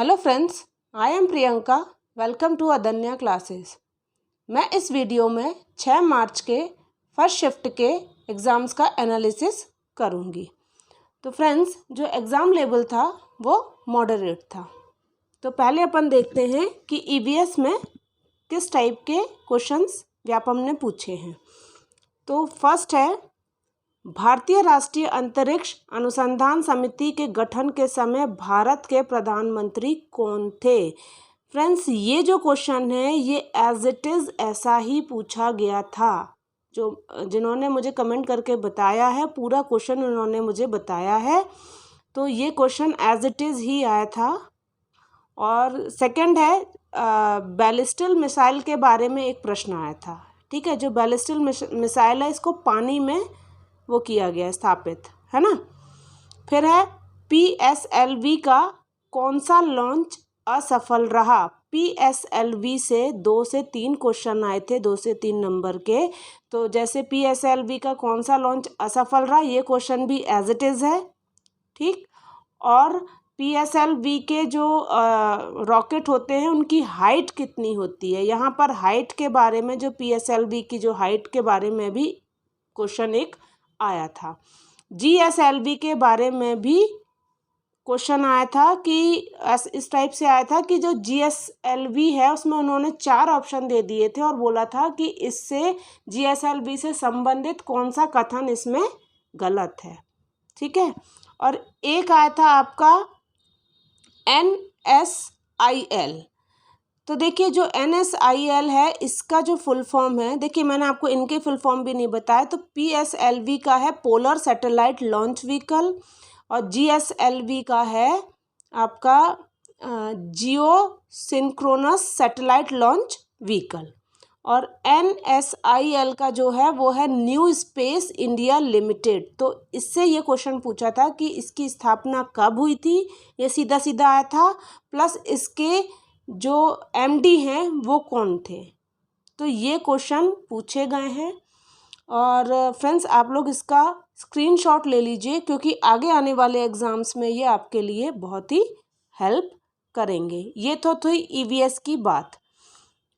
Hello friends, I am Priyanka. Welcome to Adanya classes. मैं इस video में 6 मार्च के फर्स्ट शिफ्ट के एग्ज़ाम्स का एनालिसिस करूंगी। तो फ्रेंड्स, जो एग्ज़ाम लेवल था वो मॉडरेट था। तो पहले अपन देखते हैं कि ईवीएस में किस टाइप के क्वेश्चंस व्यापम ने पूछे हैं। तो फर्स्ट है, भारतीय राष्ट्रीय अंतरिक्ष अनुसंधान समिति के गठन के समय भारत के प्रधानमंत्री कौन थे। फ्रेंड्स, ये जो क्वेश्चन है ये एज इट इज़ ऐसा ही पूछा गया था। जिन्होंने मुझे कमेंट करके बताया है, पूरा क्वेश्चन उन्होंने मुझे बताया है, तो ये क्वेश्चन एज इट इज़ ही आया था। और सेकंड है, बैलिस्टिक मिसाइल के बारे में एक प्रश्न आया था। ठीक है, जो बैलिस्टिक मिसाइल है इसको पानी में वो किया गया स्थापित, है ना। फिर है, PSLV का कौन सा लॉन्च असफल रहा। PSLV से 2 से 3 क्वेश्चन आए थे, 2 से 3 नंबर के। तो जैसे PSLV का कौन सा लॉन्च असफल रहा, ये क्वेश्चन भी एज इट इज़ है। ठीक, और PSLV के जो रॉकेट होते हैं उनकी हाइट कितनी होती है, यहाँ पर हाइट के बारे में, जो PSLV की जो हाइट के बारे में भी क्वेश्चन एक आया था। GSLV के बारे में भी क्वेश्चन आया था कि इस टाइप से आया था कि जो GSLV है उसमें उन्होंने 4 ऑप्शन दे दिए थे और बोला था कि इससे GSLV से संबंधित कौन सा कथन इसमें गलत है। ठीक है, और एक आया था आपका NSIL। तो देखिए, जो NSIL है इसका जो फुल फॉर्म है, देखिए मैंने आपको इनके फुल फॉर्म भी नहीं बताया। तो PSLV का है पोलर सैटेलाइट लॉन्च व्हीकल, और GSLV का है आपका जियो सिंक्रोनस सैटेलाइट लॉन्च व्हीकल, और NSIL का जो है वो है न्यू स्पेस इंडिया लिमिटेड। तो इससे ये क्वेश्चन पूछा था कि इसकी स्थापना कब हुई थी, ये सीधा सीधा आया था, प्लस इसके जो MD हैं वो कौन थे। तो ये क्वेश्चन पूछे गए हैं। और फ्रेंड्स, आप लोग इसका स्क्रीनशॉट ले लीजिए, क्योंकि आगे आने वाले एग्ज़ाम्स में ये आपके लिए बहुत ही हेल्प करेंगे। ये तो थी EVS की बात।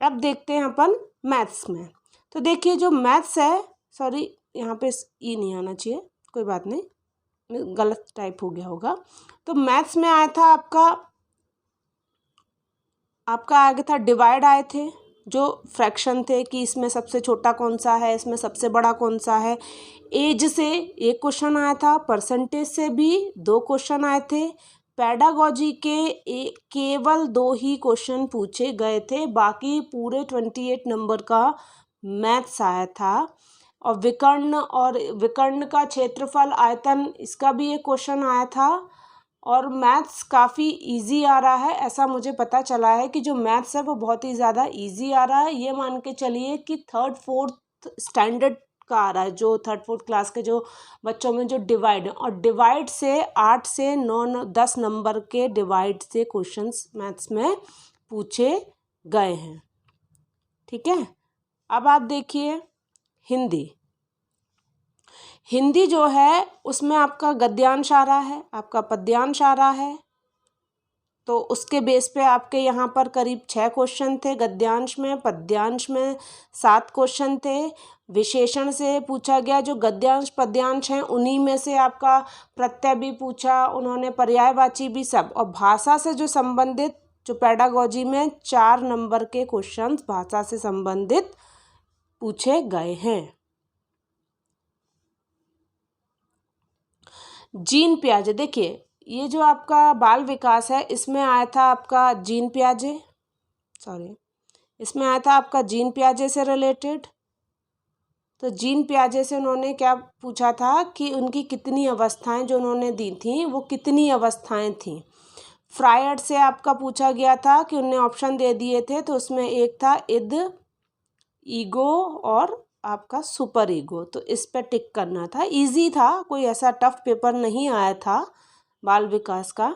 अब देखते हैं अपन मैथ्स में। तो देखिए, जो मैथ्स है, सॉरी यहाँ पे ई नहीं आना चाहिए, कोई बात नहीं, गलत टाइप हो गया होगा। तो मैथ्स में आया था आपका आगे था डिवाइड आए थे, जो फ्रैक्शन थे कि इसमें सबसे छोटा कौन सा है, इसमें सबसे बड़ा कौन सा है। एज से एक क्वेश्चन आया था, परसेंटेज से भी 2 क्वेश्चन आए थे। पेडागॉजी के केवल 2 ही क्वेश्चन पूछे गए थे, बाकी पूरे 28 नंबर का मैथ्स आया था। और विकर्ण का क्षेत्रफल आयतन, इसका भी एक क्वेश्चन आया था। और मैथ्स काफ़ी इजी आ रहा है, ऐसा मुझे पता चला है कि जो मैथ्स है वो बहुत ही ज़्यादा इजी आ रहा है। ये मान के चलिए कि 3rd 4th स्टैंडर्ड का आ रहा है, जो 3rd 4th क्लास के जो बच्चों में जो डिवाइड है, और डिवाइड से 8 से 9 10 नंबर के डिवाइड से क्वेश्चंस मैथ्स में पूछे गए हैं। ठीक है, अब आप देखिए हिंदी जो है उसमें आपका गद्यांश आ रहा है, आपका पद्यांश आ रहा है। तो उसके बेस पे आपके यहाँ पर करीब 6 क्वेश्चन थे गद्यांश में, पद्यांश में 7 क्वेश्चन थे। विशेषण से पूछा गया, जो गद्यांश पद्यांश हैं उन्हीं में से आपका प्रत्यय भी पूछा उन्होंने, पर्यायवाची भी सब। और भाषा से जो संबंधित, जो पेडागॉजी में 4 नंबर के क्वेश्चन भाषा से संबंधित पूछे गए हैं। जीन पियाजे, देखिए ये जो आपका बाल विकास है इसमें आया था आपका जीन पियाजे से रिलेटेड। तो जीन पियाजे से उन्होंने क्या पूछा था कि उनकी कितनी अवस्थाएं जो उन्होंने दी थी वो कितनी अवस्थाएं थी। फ्रायड से आपका पूछा गया था कि उन्होंने ऑप्शन दे दिए थे, तो उसमें एक था इद, ईगो और आपका सुपर ईगो। तो इस पर टिक करना था, इजी था, कोई ऐसा टफ पेपर नहीं आया था बाल विकास का।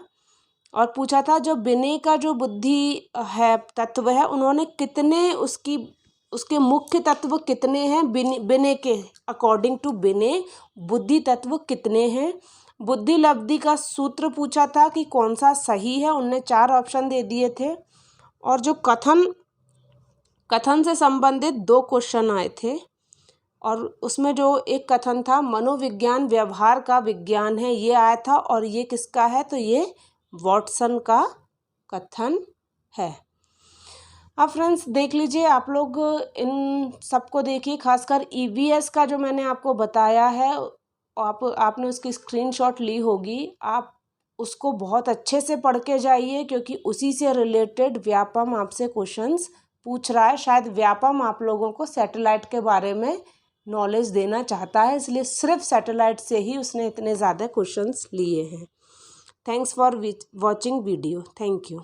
और पूछा था जो बिने का जो बुद्धि है तत्व है, उन्होंने कितने उसके मुख्य तत्व कितने हैं, बिने के अकॉर्डिंग टू बिने बुद्धि तत्व कितने हैं। बुद्धि लब्धि का सूत्र पूछा था कि कौन सा सही है, उनने 4 ऑप्शन दे दिए थे। और जो कथन से संबंधित 2 क्वेश्चन आए थे, और उसमें जो एक कथन था मनोविज्ञान व्यवहार का विज्ञान है, ये आया था। और ये किसका है, तो ये वॉटसन का कथन है। अब फ्रेंड्स देख लीजिए, आप लोग इन सबको देखिए, खासकर ईवीएस का जो मैंने आपको बताया है, आपने उसकी स्क्रीनशॉट ली होगी। आप उसको बहुत अच्छे से पढ़ के जाइए, क्योंकि उसी से रिलेटेड व्यापम आपसे क्वेश्चंस पूछ रहा है। शायद व्यापम आप लोगों को सैटेलाइट के बारे में नॉलेज देना चाहता है, इसलिए सिर्फ सैटेलाइट से ही उसने इतने ज़्यादा क्वेश्चंस लिए हैं। Thanks for watching video. Thank you.